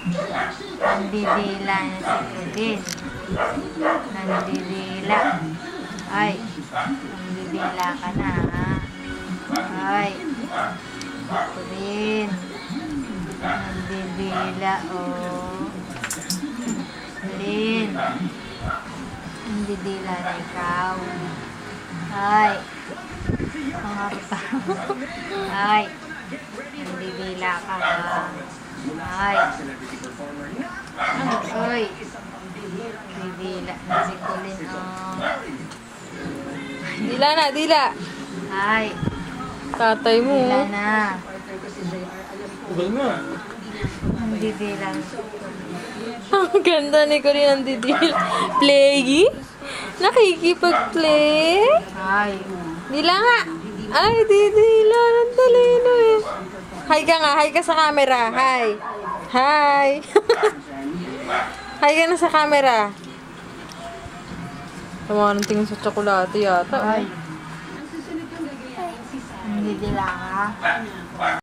Nandidila na si Claudine. Nandidila. Ay, nandidila ka na, ha? Ay, Claudine. Nandidila, oh. Claudine. Nandidila na ikaw. Ay. Mga rupa. Ay. Nandidila ka, ha? Ay. Ay. Nandidila na si Colin, oh. Dila na, dila. Ay. Tatay mo. Dila na. Ugal mo. Nandidila. Ang ganda ni Corinne ang didil. Play? Nakikipag-play? Ay. Dila nga. Ay, didila. Ang talino eh. Hi ka nga. Hi ka sa camera. Hi. Hi. Hi ka na sa camera. Tama ng tingin sa tsokolate yata. Ay. Nandidila ka.